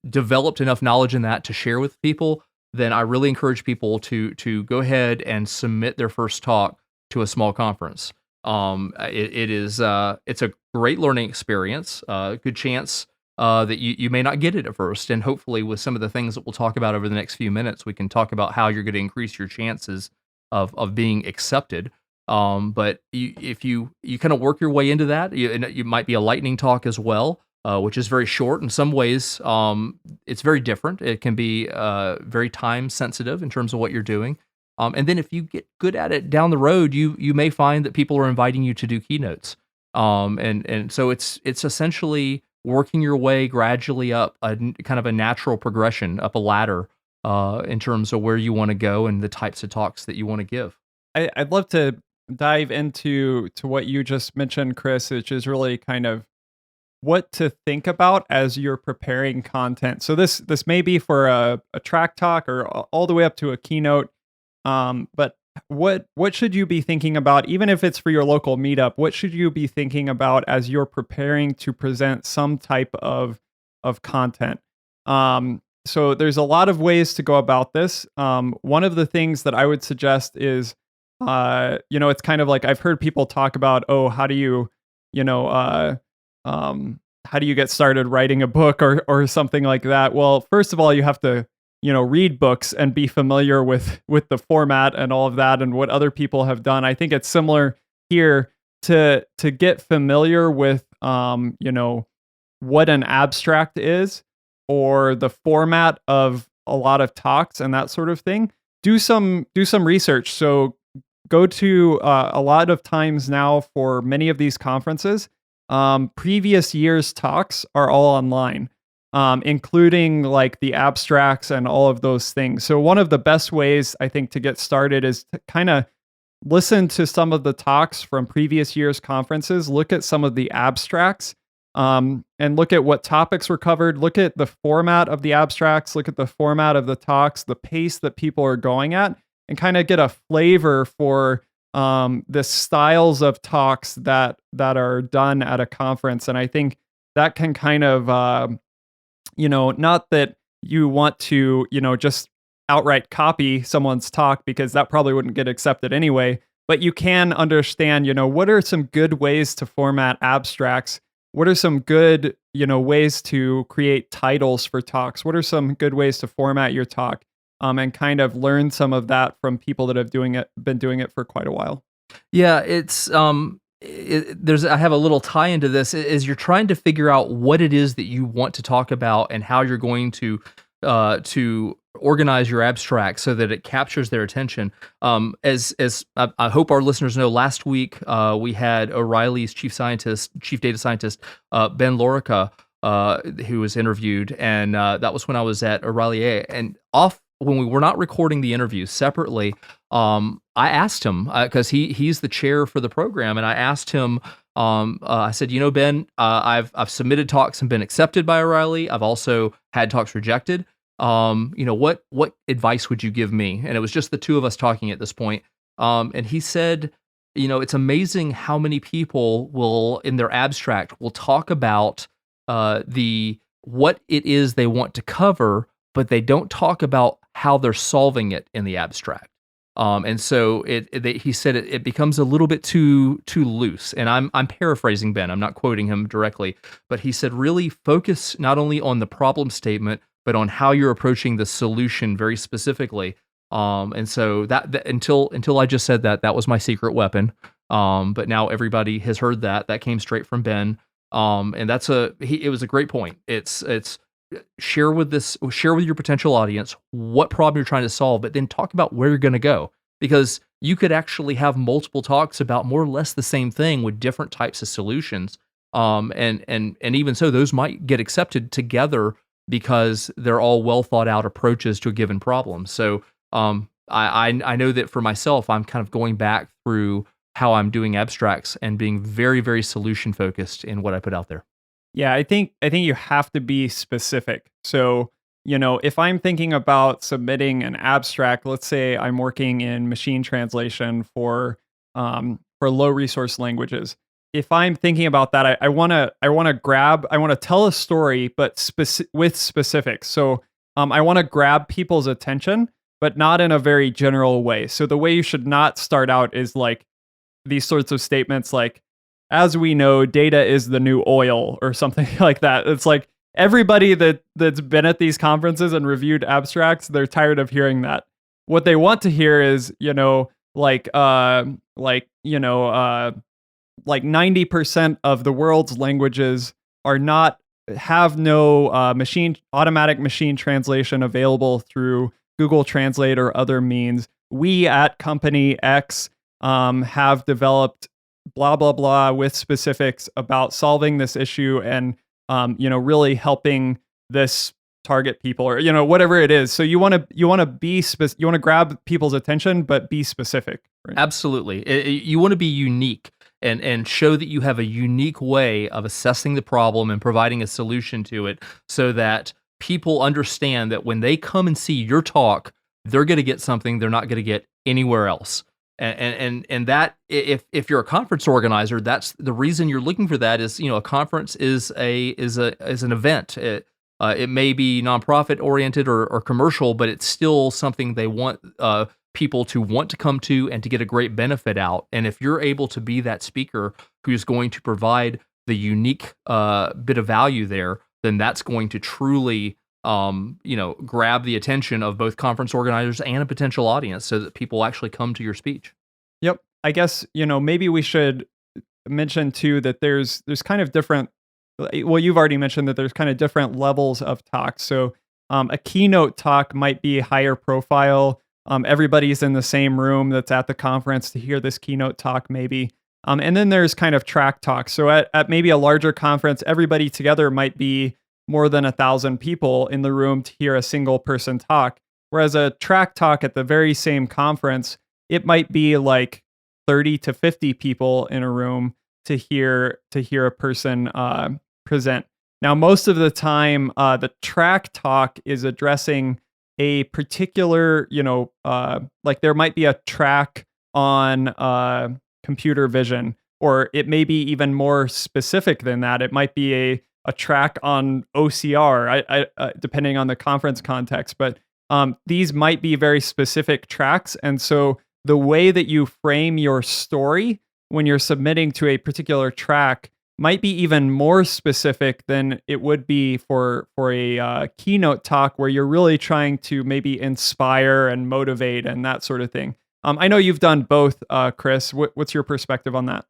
developed enough knowledge in that to share with people, then I really encourage people to go ahead and submit their first talk to a small conference. It's a great learning experience. Good chance that you may not get it at first, and hopefully with some of the things that we'll talk about over the next few minutes, we can talk about how you're going to increase your chances of being accepted. But if you kind of work your way into that, you might be a lightning talk as well, which is very short. In some ways, it's very different. It can be very time sensitive in terms of what you're doing. And then if you get good at it down the road, you may find that people are inviting you to do keynotes. And so it's essentially working your way gradually up a kind of a natural progression up a ladder in terms of where you want to go and the types of talks that you want to give. I'd love to dive into what you just mentioned, Chris, which is really kind of what to think about as you're preparing content. So this may be for a track talk or all the way up to a keynote. But what should you be thinking about, even if it's for your local meetup? What should you be thinking about as you're preparing to present some type of content? So there's a lot of ways to go about this. One of the things that I would suggest is, it's kind of like I've heard people talk about, how do you get started writing a book or something like that? Well, first of all, you have to, read books and be familiar with the format and all of that and what other people have done. I think it's similar here to get familiar with, what an abstract is, or the format of a lot of talks and that sort of thing. Do some research. So go to a lot of times now for many of these conferences, previous year's talks are all online, including like the abstracts and all of those things. So one of the best ways I think to get started is to kind of listen to some of the talks from previous year's conferences, look at some of the abstracts, and look at what topics were covered, look at the format of the abstracts, look at the format of the talks, the pace that people are going at, and kind of get a flavor for the styles of talks that are done at a conference. And I think that can kind of, not that you want to, just outright copy someone's talk, because that probably wouldn't get accepted anyway, but you can understand, what are some good ways to format abstracts? What are some good, ways to create titles for talks? What are some good ways to format your talk? And kind of learn some of that from people that have been doing it for quite a while. Yeah, it's I have a little tie into this. Is you're trying to figure out what it is that you want to talk about and how you're going to organize your abstract so that it captures their attention. As I hope our listeners know, last week we had O'Reilly's chief data scientist, Ben Lorica, who was interviewed, and that was when I was at O'Reilly A. And when we were not recording the interview separately, I asked him, because he's the chair for the program, and I asked him, I said, Ben, I've submitted talks and been accepted by O'Reilly. I've also had talks rejected. What advice would you give me? And it was just the two of us talking at this point. And he said, it's amazing how many people will, in their abstract, will talk about what it is they want to cover, but they don't talk about how they're solving it in the abstract. And so he said it becomes a little bit too loose. And I'm paraphrasing Ben. I'm not quoting him directly, but he said really focus not only on the problem statement, but on how you're approaching the solution very specifically. And so that until I just said that was my secret weapon. But now everybody has heard that. That came straight from Ben. And it was a great point. It's share with your potential audience what problem you're trying to solve, but then talk about where you're going to go. because you could actually have multiple talks about more or less the same thing with different types of solutions. And even so, those might get accepted together because they're all well thought out approaches to a given problem. So I know that for myself, I'm kind of going back through how I'm doing abstracts and being very, very solution focused in what I put out there. Yeah, I think you have to be specific. So, if I'm thinking about submitting an abstract, let's say I'm working in machine translation for low resource languages. If I'm thinking about that, I want to tell a story, but with specifics. So, I want to grab people's attention, but not in a very general way. So the way you should not start out is like these sorts of statements like, as we know, data is the new oil or something like that. It's like everybody that's been at these conferences and reviewed abstracts, they're tired of hearing that. What they want to hear is, like 90% of the world's languages have no automatic machine translation available through Google Translate or other means. We at company X have developed blah, blah, blah with specifics about solving this issue and, really helping this target people or, whatever it is. So you want to grab people's attention, but be specific. Right? Absolutely. You want to be unique and show that you have a unique way of assessing the problem and providing a solution to it so that people understand that when they come and see your talk, they're going to get something they're not going to get anywhere else. And that if you're a conference organizer, that's the reason you're looking for that is, a conference is an event. It may be nonprofit oriented or commercial, but it's still something they want people to want to come to and to get a great benefit out. And if you're able to be that speaker who's going to provide the unique bit of value there, then that's going to truly grab the attention of both conference organizers and a potential audience so that people actually come to your speech. Yep. I guess, maybe we should mention too that there's kind of different, well, you've already mentioned that there's kind of different levels of talks. So a keynote talk might be higher profile. Everybody's in the same room that's at the conference to hear this keynote talk maybe. And then there's kind of track talks. So at maybe a larger conference, everybody together might be more than 1,000 people in the room to hear a single person talk. Whereas a track talk at the very same conference, it might be like 30 to 50 people in a room to hear a person present. Now, most of the time, the track talk is addressing a particular, like there might be a track on computer vision, or it may be even more specific than that. It might be a track on OCR, depending on the conference context. But these might be very specific tracks. And so the way that you frame your story when you're submitting to a particular track might be even more specific than it would be for a keynote talk where you're really trying to maybe inspire and motivate and that sort of thing. I know you've done both, Chris. What's your perspective on that?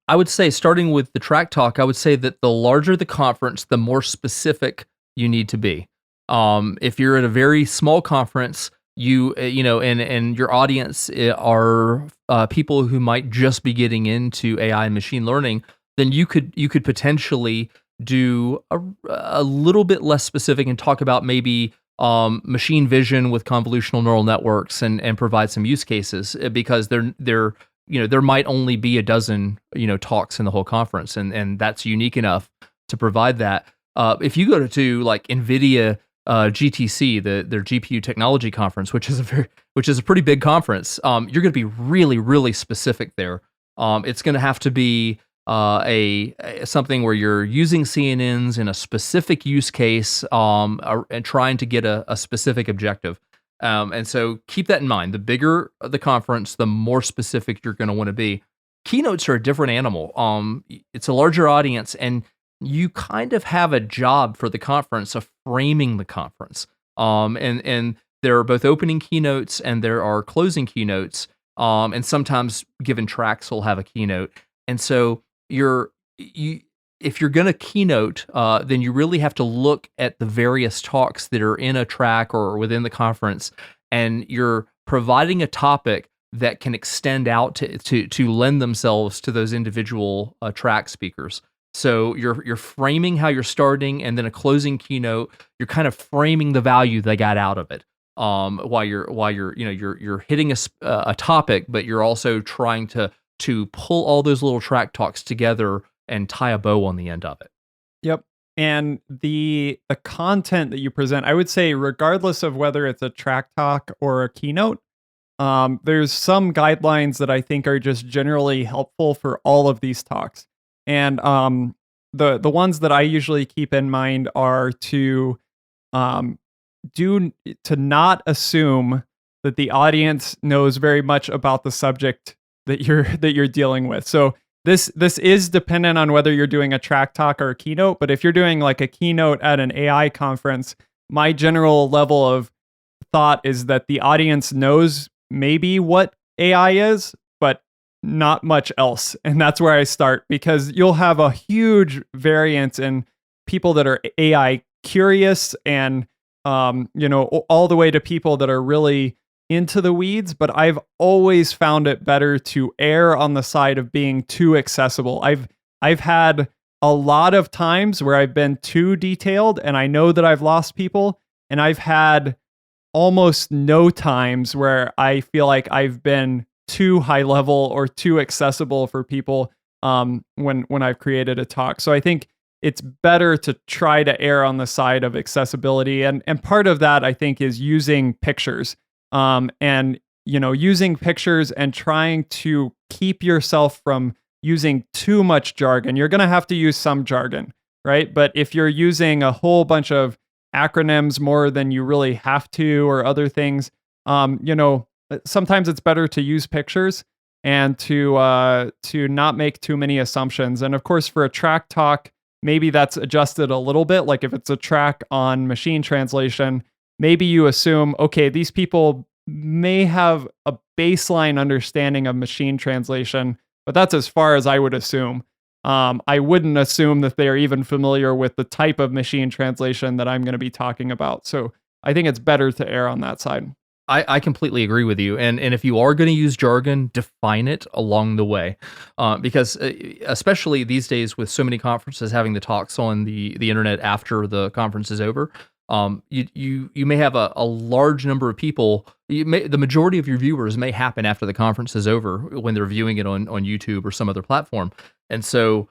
I would say, starting with the track talk, I would say that the larger the conference, the more specific you need to be. If you're at a very small conference, and your audience are people who might just be getting into AI and machine learning, then you could potentially do a little bit less specific and talk about maybe machine vision with convolutional neural networks and provide some use cases, because there might only be a dozen talks in the whole conference, and that's unique enough to provide that. If you go to like NVIDIA GTC, their GPU technology conference, which is a pretty big conference, you're going to be really, really specific there. It's going to have to be something where you're using CNNs in a specific use case and trying to get a specific objective. And so keep that in mind. The bigger the conference, the more specific you're going to want to be. Keynotes are a different animal. It's a larger audience, and you kind of have a job for the conference of framing the conference. And there are both opening keynotes and there are closing keynotes. And sometimes given tracks will have a keynote. And so if you're going to keynote, then you really have to look at the various talks that are in a track or within the conference, and you're providing a topic that can extend out to lend themselves to those individual track speakers. So you're framing how you're starting, and then a closing keynote. You're kind of framing the value they got out of it. While you're hitting a topic, but you're also trying to pull all those little track talks together and tie a bow on the end of it. Yep. And the content that you present, I would say, regardless of whether it's a track talk or a keynote, there's some guidelines that I think are just generally helpful for all of these talks. And the ones that I usually keep in mind are to not assume that the audience knows very much about the subject that you're dealing with. So this is dependent on whether you're doing a track talk or a keynote. But if you're doing like a keynote at an AI conference, my general level of thought is that the audience knows maybe what AI is, but not much else. And that's where I start, because you'll have a huge variance in people that are AI curious and all the way to people that are really into the weeds. But I've always found it better to err on the side of being too accessible. I've had a lot of times where I've been too detailed and I know that I've lost people, and I've had almost no times where I feel like I've been too high level or too accessible for people when I've created a talk. So I think it's better to try to err on the side of accessibility. And part of that, I think, is using pictures. Using pictures and trying to keep yourself from using too much jargon. You're going to have to use some jargon, right? But if you're using a whole bunch of acronyms more than you really have to, or other things, sometimes it's better to use pictures and to not make too many assumptions. And of course, for a track talk, maybe that's adjusted a little bit. Like if it's a track on machine translation, maybe you assume, okay, these people may have a baseline understanding of machine translation, but that's as far as I would assume. I wouldn't assume that they are even familiar with the type of machine translation that I'm going to be talking about. So I think it's better to err on that side. I completely agree with you. And if you are going to use jargon, define it along the way. Because especially these days with so many conferences having the talks on the internet after the conference is over, you may have a large number of people. The majority of your viewers may happen after the conference is over when they're viewing it on YouTube or some other platform. And so,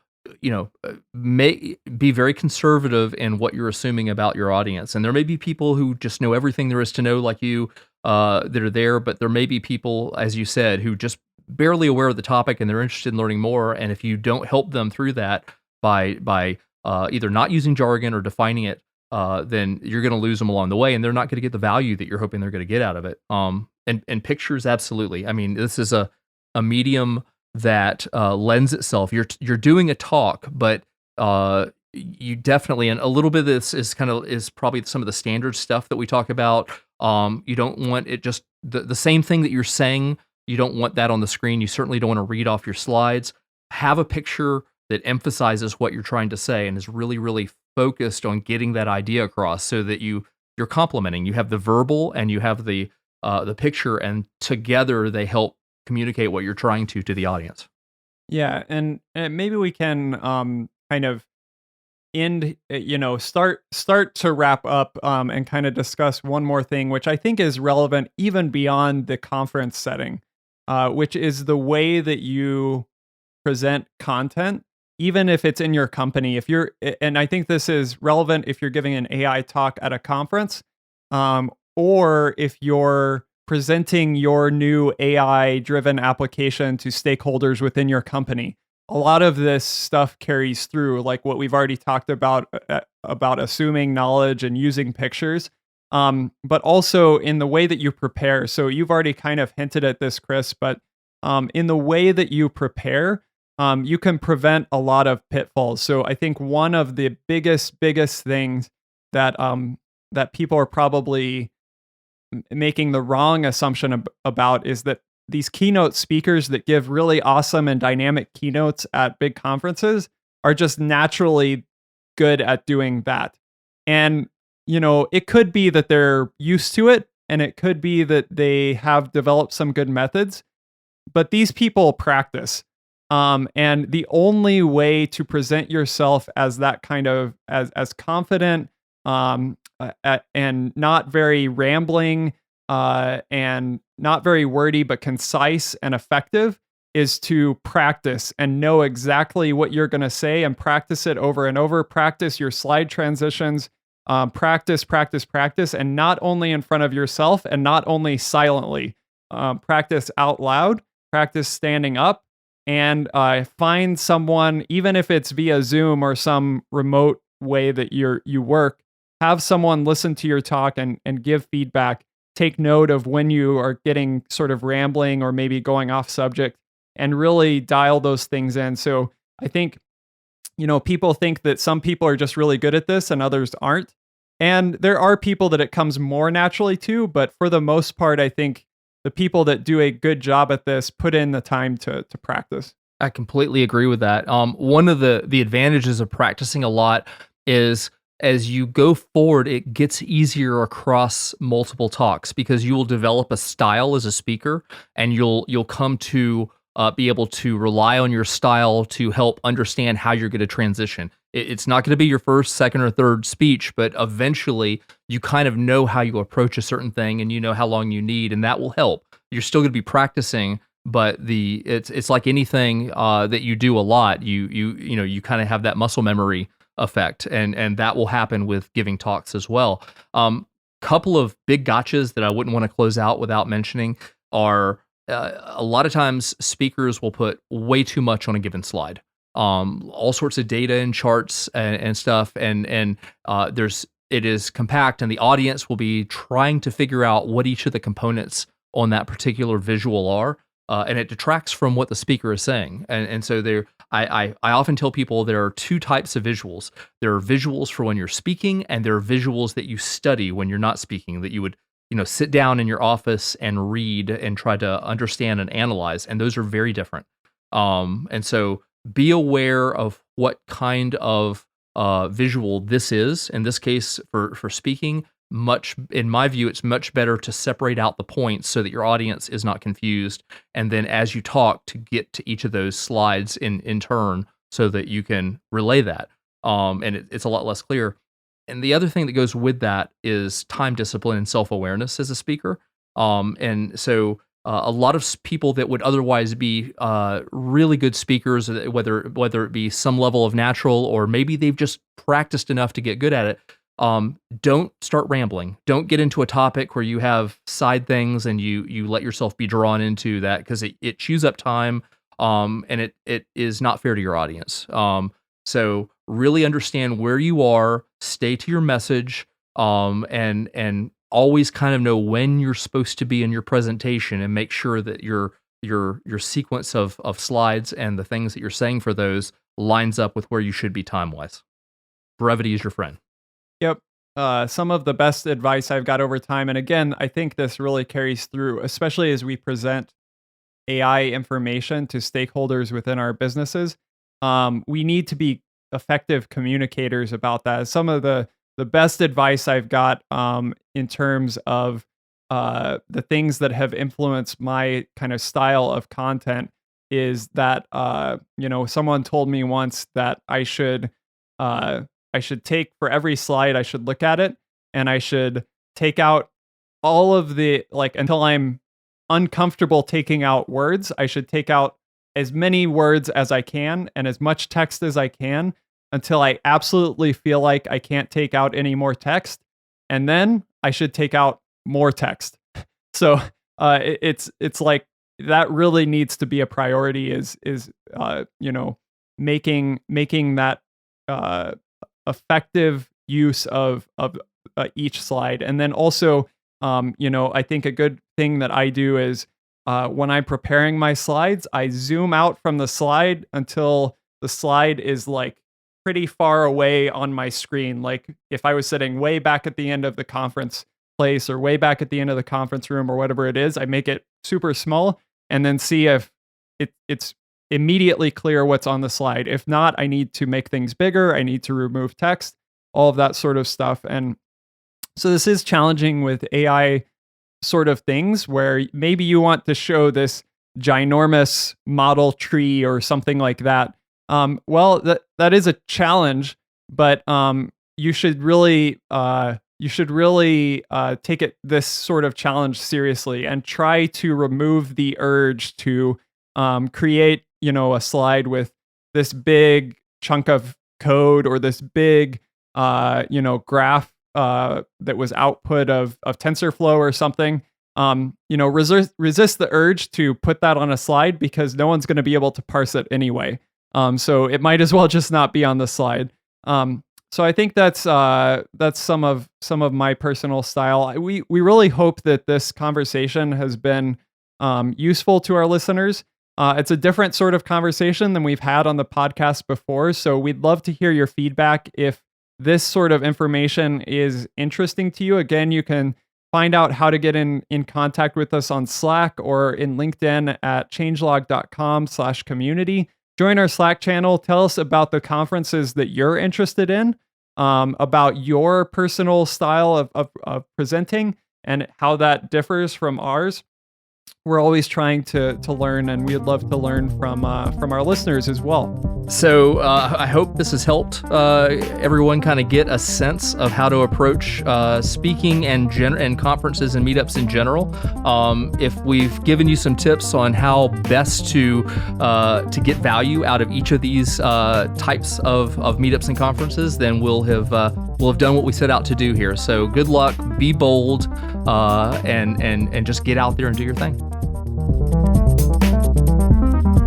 may be very conservative in what you're assuming about your audience. And there may be people who just know everything there is to know, like you, that are there, but there may be people, as you said, who just barely aware of the topic and they're interested in learning more. And if you don't help them through that by either not using jargon or defining it, then you're going to lose them along the way, and they're not going to get the value that you're hoping they're going to get out of it. And pictures, absolutely. I mean, this is a medium that lends itself. You're doing a talk, but you definitely, and a little bit of this is probably some of the standard stuff that we talk about. You don't want it just the same thing that you're saying. You don't want that on the screen. You certainly don't want to read off your slides. Have a picture that emphasizes what you're trying to say and is really, really focused on getting that idea across, so that you're complementing. You have the verbal and you have the picture, and together they help communicate what you're trying to the audience. Yeah, and maybe we can kind of end, start to wrap up and kind of discuss one more thing, which I think is relevant even beyond the conference setting, which is the way that you present content, even if it's in your company. And I think this is relevant if you're giving an AI talk at a conference, or if you're presenting your new AI-driven application to stakeholders within your company. A lot of this stuff carries through, like what we've already talked about assuming knowledge and using pictures, but also in the way that you prepare. So you've already kind of hinted at this, Chris, but in the way that you prepare, you can prevent a lot of pitfalls. So I think one of the biggest things that people are probably making the wrong assumption about is that these keynote speakers that give really awesome and dynamic keynotes at big conferences are just naturally good at doing that. And, it could be that they're used to it, and it could be that they have developed some good methods, but these people practice. And the only way to present yourself as that kind of as confident and not very rambling and not very wordy, but concise and effective is to practice and know exactly what you're going to say and practice it over and over. Practice your slide transitions. Practice, and not only in front of yourself and not only silently. Practice out loud. Practice standing up. And find someone, even if it's via Zoom or some remote way that you work, have someone listen to your talk and give feedback. Take note of when you are getting sort of rambling or maybe going off subject, and really dial those things in. So I think, people think that some people are just really good at this and others aren't. And there are people that it comes more naturally to, but for the most part, I think the people that do a good job at this put in the time to practice. I completely agree with that. One of the advantages of practicing a lot is as you go forward, it gets easier across multiple talks because you will develop a style as a speaker, and you'll come to be able to rely on your style to help understand how you're going to transition. It's not going to be your first, second, or third speech, but eventually you kind of know how you approach a certain thing, and you know how long you need, and that will help. You're still going to be practicing, but it's like anything that you do a lot. You kind of have that muscle memory effect, and that will happen with giving talks as well. Couple of big gotchas that I wouldn't want to close out without mentioning are a lot of times speakers will put way too much on a given slide. All sorts of data and charts and stuff, and it is compact, and the audience will be trying to figure out what each of the components on that particular visual are, and it detracts from what the speaker is saying. And so I often tell people there are two types of visuals. There are visuals for when you're speaking, and there are visuals that you study when you're not speaking, that you would sit down in your office and read and try to understand and analyze, and those are very different. And so be aware of what kind of visual this is. In this case, for speaking, in my view, it's much better to separate out the points so that your audience is not confused, and then as you talk, to get to each of those slides in turn so that you can relay that. And it's a lot less clear. And the other thing that goes with that is time discipline and self-awareness as a speaker. And so a lot of people that would otherwise be really good speakers, whether it be some level of natural or maybe they've just practiced enough to get good at it, don't start rambling. Don't get into a topic where you have side things and you let yourself be drawn into that, because it chews up time, and it is not fair to your audience. So really understand where you are, stay to your message, and always kind of know when you're supposed to be in your presentation, and make sure that your sequence of slides and the things that you're saying for those lines up with where you should be time-wise. Brevity is your friend. Yep. Some of the best advice I've got over time, and again, I think this really carries through, especially as we present AI information to stakeholders within our businesses. We need to be effective communicators about that. Some of the best advice I've got in terms of the things that have influenced my kind of style of content is that someone told me once that I should take, for every slide, I should look at it, and I should take out all of the, until I'm uncomfortable taking out words, I should take out as many words as I can and as much text as I can until I absolutely feel like I can't take out any more text. And then I should take out more text. So it's like that really needs to be a priority, is making that effective use of each slide. And then also, I think a good thing that I do is when I'm preparing my slides, I zoom out from the slide until the slide is pretty far away on my screen. Like if I was sitting way back at the end of the conference place or way back at the end of the conference room or whatever it is, I make it super small and then see if it's immediately clear what's on the slide. If not, I need to make things bigger. I need to remove text, all of that sort of stuff. And so this is challenging with AI sort of things where maybe you want to show this ginormous model tree or something like that. Well, that is a challenge, but you should really take this sort of challenge seriously and try to remove the urge to create, a slide with this big chunk of code or this big, graph that was output of TensorFlow or something. Resist the urge to put that on a slide because no one's going to be able to parse it anyway. So it might as well just not be on the slide. So I think that's some of my personal style. We really hope that this conversation has been useful to our listeners. It's a different sort of conversation than we've had on the podcast before. So we'd love to hear your feedback if this sort of information is interesting to you. Again, you can find out how to get in contact with us on Slack or in LinkedIn at changelog.com/community. Join our Slack channel. Tell us about the conferences that you're interested in, about your personal style of presenting and how that differs from ours. We're always trying to learn, and we'd love to learn from our listeners as well. So I hope this has helped everyone kind of get a sense of how to approach speaking and conferences and meetups in general. If we've given you some tips on how best to get value out of each of these types of meetups and conferences, then we'll have done what we set out to do here. So good luck, be bold, and just get out there and do your thing.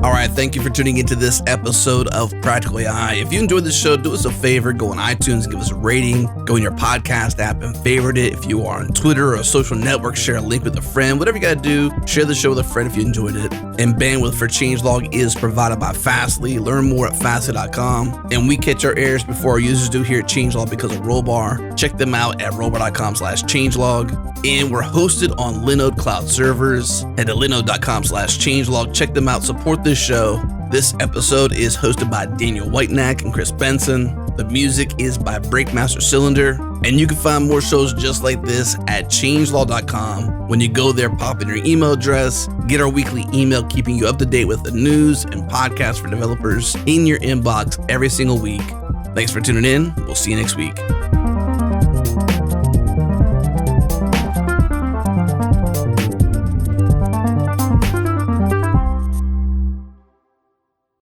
All right, thank you for tuning into this episode of Practical AI. If you enjoyed the show, do us a favor, go on iTunes and give us a rating. Go in your podcast app and favorite it. If you are on Twitter or a social network, share a link with a friend. Whatever you got to do, share the show with a friend if you enjoyed it. And bandwidth for Changelog is provided by Fastly. Learn more at Fastly.com. And we catch our errors before our users do here at Changelog because of Rollbar. Check them out at rollbar.com/changelog. And we're hosted on Linode Cloud servers. Head to linode.com/changelog. Check them out. Support this show. This episode is hosted by Daniel Whitenack and Chris Benson. The music is by Breakmaster Cylinder. And you can find more shows just like this at changelog.com. When you go there, pop in your email address, get our weekly email keeping you up to date with the news and podcasts for developers in your inbox every single week. Thanks for tuning in. We'll see you next week.